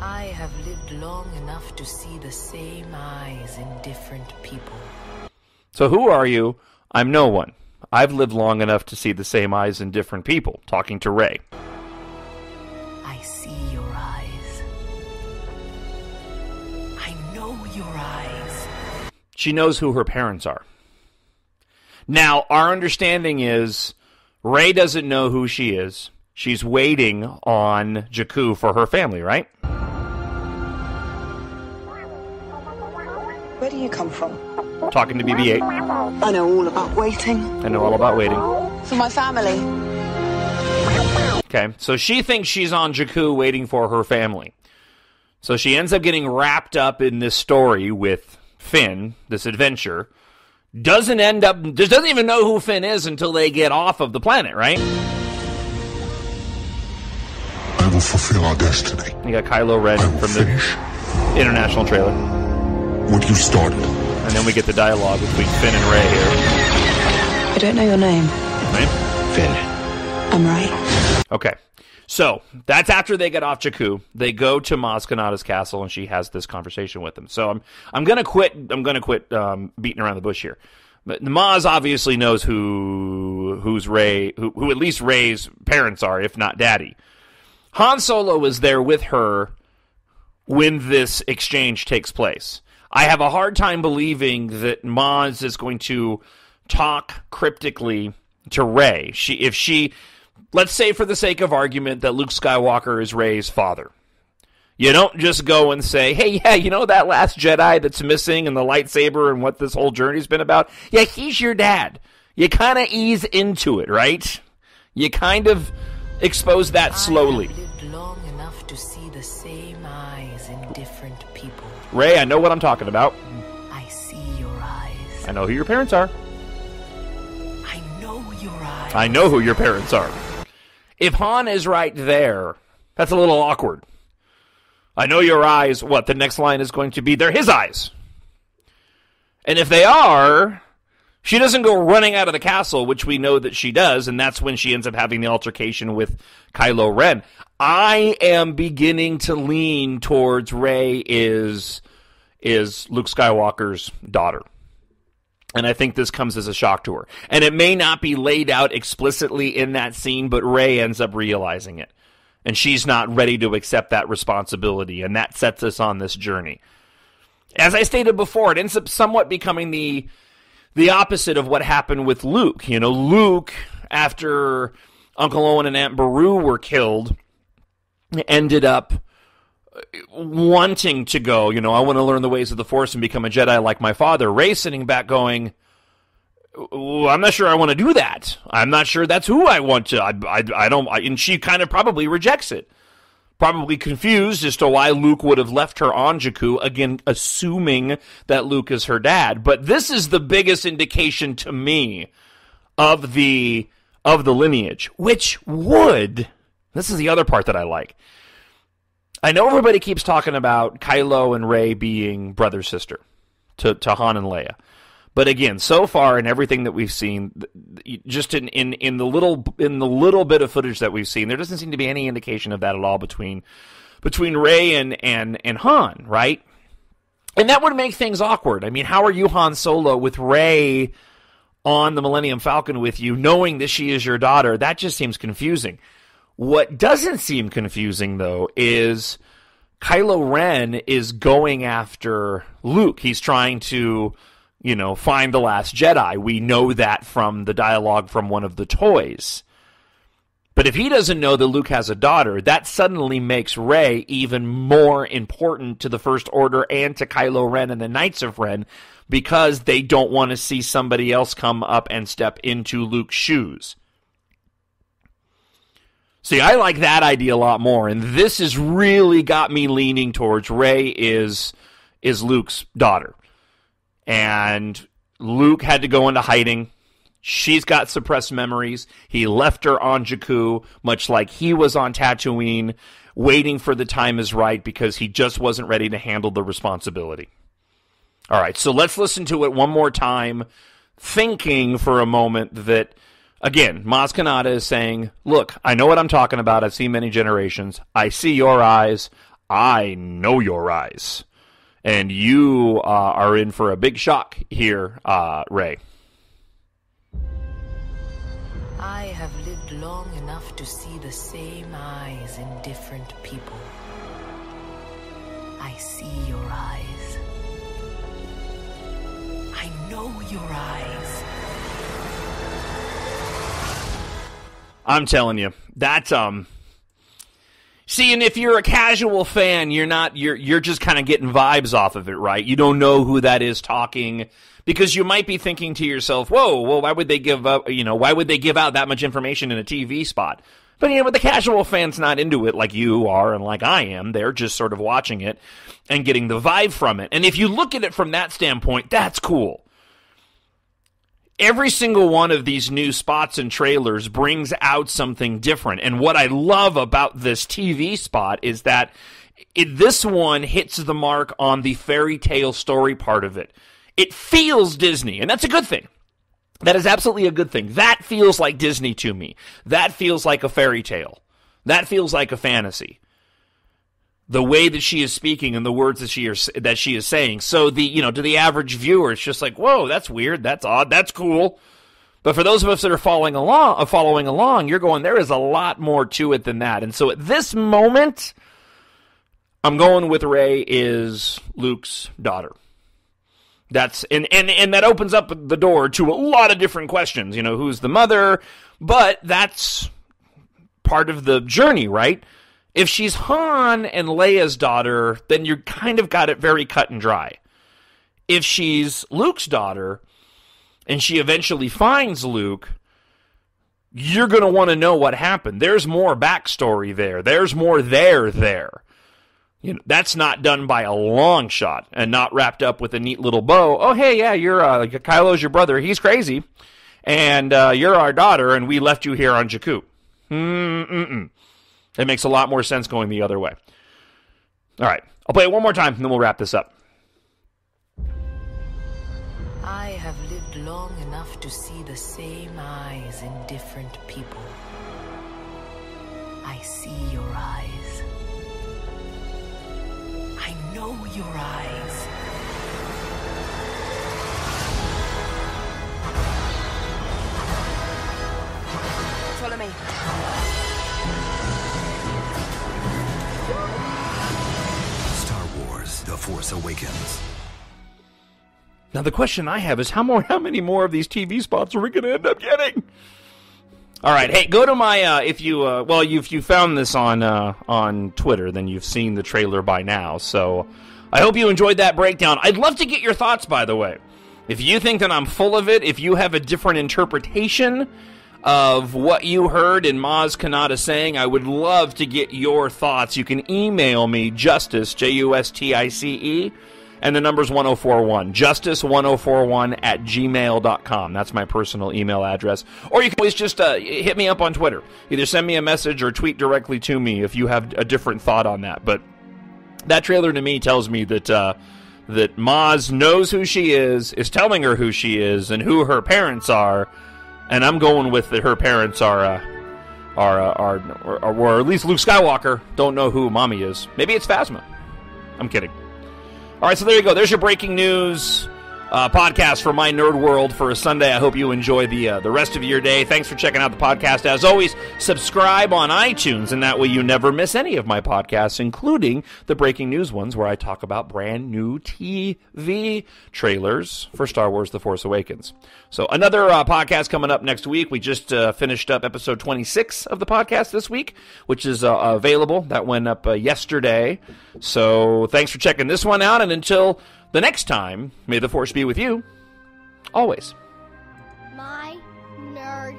I have lived long enough to see the same eyes in different people. So who are you? I'm no one. I've lived long enough to see the same eyes in different people, talking to Rey. I see your eyes. I know your eyes. She knows who her parents are. Now, our understanding is Rey doesn't know who she is. She's waiting on Jakku for her family, right? Where do you come from? Talking to BB-8. I know all about waiting. I know all about waiting. For my family. Okay, so she thinks she's on Jakku waiting for her family. So she ends up getting wrapped up in this story with Finn, this adventure. Doesn't even know who Finn is until they get off of the planet, right? I will fulfill our destiny. You got Kylo Ren from the international trailer. What you started. And then we get the dialogue between Finn and Rey here. I don't know your name. Right? Finn. I'm Rey. Okay. So, that's after they get off Jakku. They go to Maz Kanata's castle, and she has this conversation with him. So, I'm going to quit beating around the bush here. But Maz obviously knows who's Rey, who at least Rey's parents are, if not Daddy. Han Solo is there with her when this exchange takes place. I have a hard time believing that Maz is going to talk cryptically to Rey. Let's say for the sake of argument that Luke Skywalker is Rey's father. You don't just go and say, hey, yeah, you know that last Jedi that's missing and the lightsaber and what this whole journey's been about? Yeah, he's your dad. You kind of ease into it, right? You kind of expose that slowly. I have lived long enough to see the same eyes in different people. Rey, I know what I'm talking about. I see your eyes. I know who your parents are. I know your eyes. I know who your parents are. If Han is right there, that's a little awkward. I know your eyes. What, the next line is going to be, they're his eyes. And if they are, she doesn't go running out of the castle, which we know that she does, and that's when she ends up having the altercation with Kylo Ren. I am beginning to lean towards Rey is Luke Skywalker's daughter. And I think this comes as a shock to her. And it may not be laid out explicitly in that scene, but Rey ends up realizing it. And she's not ready to accept that responsibility, and that sets us on this journey. As I stated before, it ends up somewhat becoming the opposite of what happened with Luke. You know, Luke, after Uncle Owen and Aunt Beru were killed, ended up wanting to go, I want to learn the ways of the Force and become a Jedi like my father. Rey sitting back going, I'm not sure I want to do that. I'm not sure that's who I want to. I don't, and she kind of probably rejects it. Probably confused as to why Luke would have left her on Jakku, again, assuming that Luke is her dad. But this is the biggest indication to me of the lineage, which would, this is the other part that I like. I know everybody keeps talking about Kylo and Rey being brother-sister to Han and Leia. But again, so far in everything that we've seen, just in the little bit of footage that we've seen, there doesn't seem to be any indication of that at all between Rey and Han, right? And that would make things awkward. I mean, how are you Han Solo with Rey on the Millennium Falcon with you, knowing that she is your daughter? That just seems confusing. What doesn't seem confusing, though, is Kylo Ren is going after Luke. He's trying to, find the last Jedi. We know that from the dialogue from one of the toys. But if he doesn't know that Luke has a daughter, that suddenly makes Rey even more important to the First Order and to Kylo Ren and the Knights of Ren, because they don't want to see somebody else come up and step into Luke's shoes. See, I like that idea a lot more, and this has really got me leaning towards Rey is Luke's daughter. And Luke had to go into hiding. She's got suppressed memories. He left her on Jakku, much like he was on Tatooine, waiting for the time is right because he just wasn't ready to handle the responsibility. All right, so let's listen to it one more time, thinking for a moment that, again, Maz Kanata is saying, look, I know what I'm talking about. I've seen many generations. I see your eyes. I know your eyes. And you are in for a big shock here, Rey. I have lived long enough to see the same eyes in different people. I see your eyes. I know your eyes. I'm telling you, that's see, and if you're a casual fan, you're just kind of getting vibes off of it, right? You don't know who that is talking, because you might be thinking to yourself, "Whoa, well, why would they give out that much information in a TV spot?" But but the casual fan's not into it like you are and like I am. They're just sort of watching it and getting the vibe from it. And if you look at it from that standpoint, that's cool. Every single one of these new spots and trailers brings out something different. And what I love about this TV spot is that this one hits the mark on the fairy tale story part of it. It feels Disney, and that's a good thing. That is absolutely a good thing. That feels like Disney to me. That feels like a fairy tale. That feels like a fantasy. The way that she is speaking and the words that she is saying. So to the average viewer, it's just like, whoa, that's weird, that's odd, that's cool. But for those of us that are following along, you're going, there is a lot more to it than that. And so at this moment, I'm going with Rey is Luke's daughter. That's and that opens up the door to a lot of different questions. Who's the mother? But that's part of the journey, right? If she's Han and Leia's daughter, then you kind of got it very cut and dry. If she's Luke's daughter and she eventually finds Luke, you're going to want to know what happened. There's more backstory there. There's more there. That's not done by a long shot and not wrapped up with a neat little bow. Oh, hey, yeah, you're Kylo's your brother. He's crazy. And you're our daughter, and we left you here on Jakku. It makes a lot more sense going the other way. All right, I'll play it one more time, and then we'll wrap this up. I have lived long enough to see the same eyes in different people. I see your eyes. I know your eyes. Follow me. Star Wars: The Force Awakens. Now the question I have is how many more of these TV spots are we going to end up getting? All right, hey, go to my if you found this on Twitter, then you've seen the trailer by now. So I hope you enjoyed that breakdown. I'd love to get your thoughts, by the way. If you think that I'm full of it, if you have a different interpretation of what you heard in Maz Kanata saying, I would love to get your thoughts. You can email me, Justice, Justice, and the number's 1041, justice1041@gmail.com. That's my personal email address. Or you can always just hit me up on Twitter. Either send me a message or tweet directly to me if you have a different thought on that. But that trailer to me tells me that that Maz knows who she is telling her who she is, and who her parents are. And I'm going with that her parents are or at least Luke Skywalker don't know who mommy is. Maybe it's Phasma. I'm kidding. All right, so there you go. There's your breaking news podcast for My Nerd World for a Sunday. I hope you enjoy the rest of your day. Thanks for checking out the podcast. As always, subscribe on iTunes, and that way you never miss any of my podcasts, including the breaking news ones where I talk about brand new TV trailers for Star Wars: The Force Awakens. So another podcast coming up next week. We just finished up episode 26 of the podcast this week, which is available. That went up yesterday. So thanks for checking this one out, and until the next time, may the Force be with you, always. My Nerd